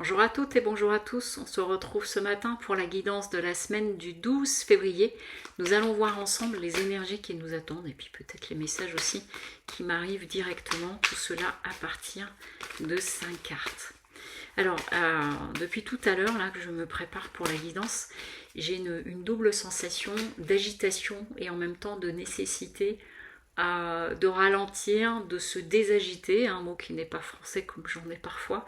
Bonjour à toutes et bonjour à tous, on se retrouve ce matin pour la guidance de la semaine du 12 février. Nous allons voir ensemble les énergies qui nous attendent et puis peut-être les messages aussi qui m'arrivent directement, tout cela à partir de 5 cartes. Alors, depuis tout à l'heure, là que je me prépare pour la guidance, j'ai une double sensation d'agitation et en même temps de nécessité de ralentir, de se désagiter, un mot qui n'est pas français comme j'en ai parfois.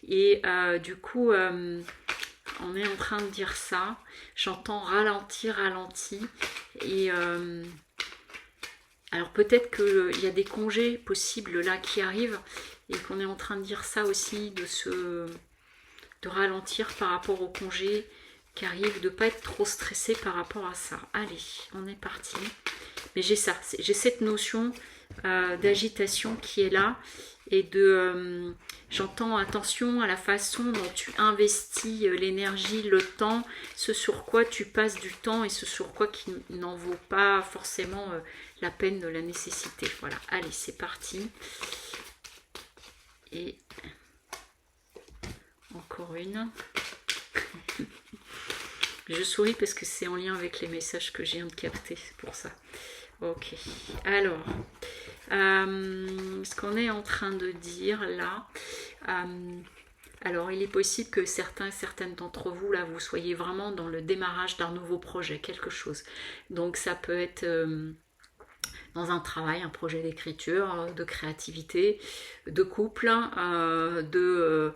Et du coup, on est en train de dire ça. J'entends ralentir, ralenti. Et alors peut-être qu'il y a des congés possibles là qui arrivent et qu'on est en train de dire ça aussi, de ralentir par rapport aux congés qui arrivent, de ne pas être trop stressé par rapport à ça. Allez, on est parti. Mais j'ai ça, j'ai cette notion d'agitation qui est là et j'entends attention à la façon dont tu investis l'énergie, le temps, ce sur quoi tu passes du temps et ce sur quoi qui n'en vaut pas forcément la peine de la nécessité. Voilà, allez, c'est parti. Et encore une. Je souris parce que c'est en lien avec les messages que je viens de capter, c'est pour ça. Ok, alors, ce qu'on est en train de dire là, alors il est possible que certaines d'entre vous, là, vous soyez vraiment dans le démarrage d'un nouveau projet, quelque chose. Donc ça peut être dans un travail, un projet d'écriture, de créativité, de couple, de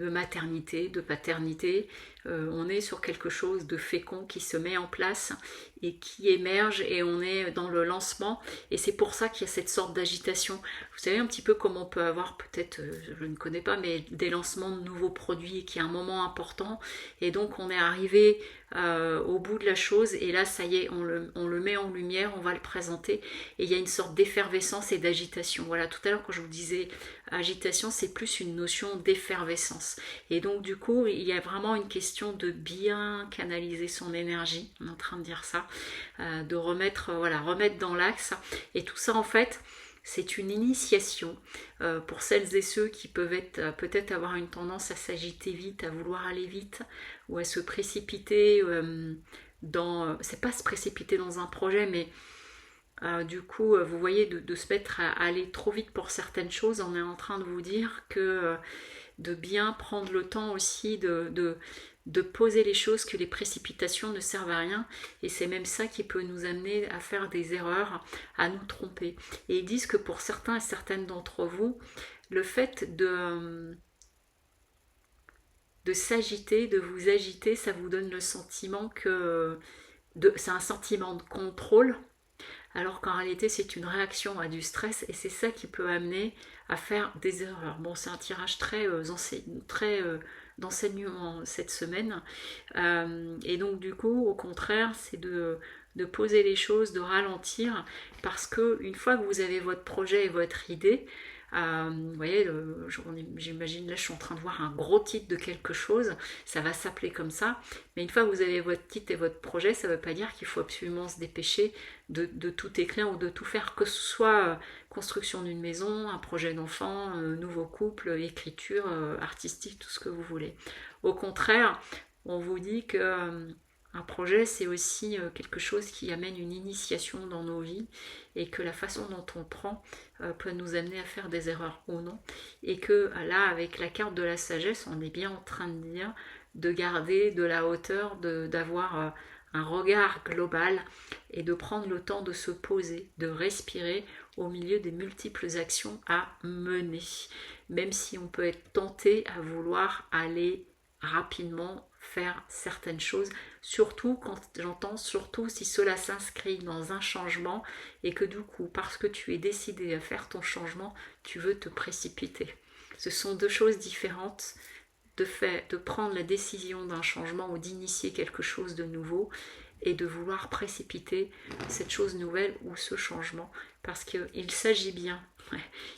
maternité, de paternité. On est sur quelque chose de fécond qui se met en place et qui émerge et on est dans le lancement et c'est pour ça qu'il y a cette sorte d'agitation. Vous savez un petit peu comme on peut avoir peut-être, je ne connais pas, mais des lancements de nouveaux produits qui est un moment important et donc on est arrivé au bout de la chose et là ça y est, on le met en lumière, on va le présenter et il y a une sorte d'effervescence et d'agitation. Voilà, tout à l'heure quand je vous disais agitation, c'est plus une notion d'effervescence et donc du coup il y a vraiment une question de bien canaliser son énergie, on est en train de dire ça, de remettre dans l'axe et tout ça en fait c'est une initiation pour celles et ceux qui peuvent être peut-être avoir une tendance à s'agiter vite, à vouloir aller vite ou à se précipiter c'est pas se précipiter dans un projet mais du coup vous voyez de se mettre à aller trop vite pour certaines choses. On est en train de vous dire que de bien prendre le temps aussi de poser les choses, que les précipitations ne servent à rien et c'est même ça qui peut nous amener à faire des erreurs, à nous tromper. Et ils disent que pour certains et certaines d'entre vous, le fait de s'agiter, de vous agiter, ça vous donne le sentiment que c'est un sentiment de contrôle alors qu'en réalité c'est une réaction à du stress et c'est ça qui peut amener à faire des erreurs. Bon, c'est un tirage très d'enseignement cette semaine et donc du coup au contraire c'est de poser les choses, de ralentir parce que une fois que vous avez votre projet et votre idée, vous voyez, j'imagine là je suis en train de voir un gros titre de quelque chose, ça va s'appeler comme ça, mais une fois que vous avez votre titre et votre projet, ça ne veut pas dire qu'il faut absolument se dépêcher de tout écrire ou de tout faire, que ce soit construction d'une maison, un projet d'enfant, nouveau couple, écriture, artistique, tout ce que vous voulez. Au contraire, on vous dit que un projet, c'est aussi quelque chose qui amène une initiation dans nos vies et que la façon dont on prend peut nous amener à faire des erreurs ou non. Et que là, avec la carte de la sagesse, on est bien en train de dire de garder de la hauteur, d'avoir un regard global et de prendre le temps de se poser, de respirer au milieu des multiples actions à mener. Même si on peut être tenté à vouloir aller rapidement faire certaines choses, surtout quand j'entends surtout si cela s'inscrit dans un changement et que du coup parce que tu es décidé à faire ton changement tu veux te précipiter. Ce sont deux choses différentes de prendre la décision d'un changement ou d'initier quelque chose de nouveau et de vouloir précipiter cette chose nouvelle ou ce changement parce qu'il s'agit bien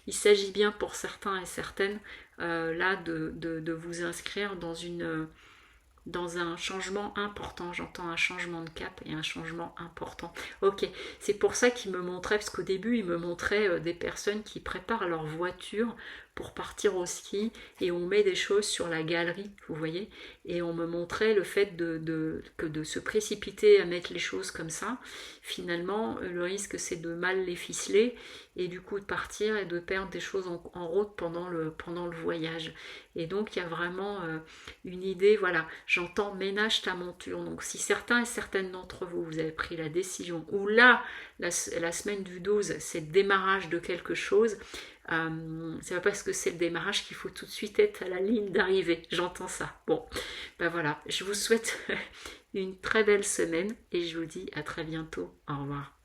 il s'agit bien pour certains et certaines là de vous inscrire dans un changement important. J'entends un changement de cap et un changement important. Ok, c'est pour ça qu'il me montrait, parce qu'au début il me montrait des personnes qui préparent leur voiture pour partir au ski et on met des choses sur la galerie, vous voyez, et on me montrait le fait que de se précipiter à mettre les choses comme ça, finalement le risque c'est de mal les ficeler et du coup de partir et de perdre des choses en route pendant le voyage. Et donc il y a vraiment une idée, voilà, j'entends ménage ta monture. Donc si certains et certaines d'entre vous, vous avez pris la décision, ou là, la semaine du 12, c'est le démarrage de quelque chose, c'est pas parce que c'est le démarrage qu'il faut tout de suite être à la ligne d'arrivée. J'entends ça. Bon, ben voilà, je vous souhaite une très belle semaine et je vous dis à très bientôt. Au revoir.